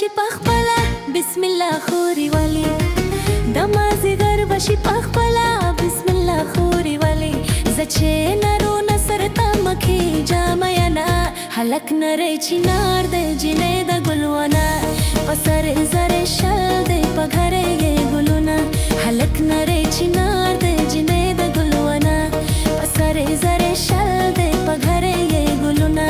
بشي پخپلا بسم الله خوري ولي دمازي غر بشي پخپلا بسم الله خوري ولي زچه نرو نصر تمكي جامينا حلق نره چنار ده جنه ده گلوانا پسر زر شل ده پگره یہ گلونا حلق نره چنار ده جنه ده گلوانا پسر زر شل ده پگره یہ گلونا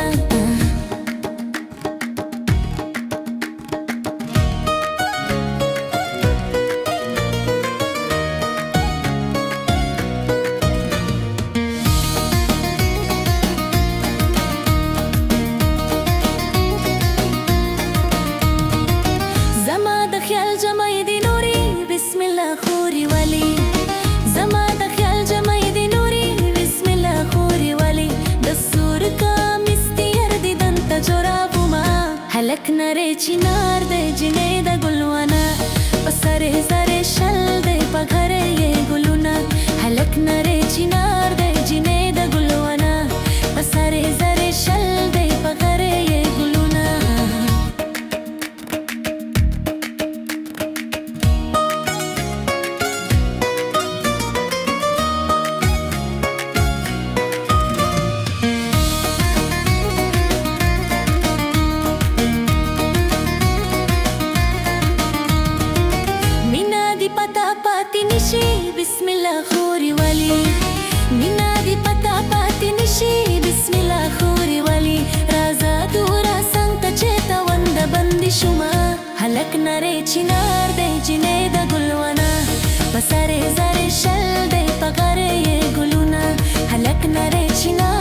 زما د خیال جمعی دی نوری بسم الله خوري ولي زما د خیال جمعی دی نوری بسم الله خوري ولي د سور کا مستیر دی دنت جورابو ما حلق نره چنار ده جنه ده گلوانا پسر زر شل ده پگره یہ گلونا حلق نره چنار ده جنه ده گلوانا پسر زر شل ده پگره یہ گلونا پتا پاتی نشی بسم الله خوري ولي مینا دی پتا پاتی نشی بسم الله خوري ولي رازا دورا سنگ چیتا وند بندی شما حلق نره چنار ده جنه ده گلوانا پسر زر شل ده پگره یہ گلونا حلق نره چنار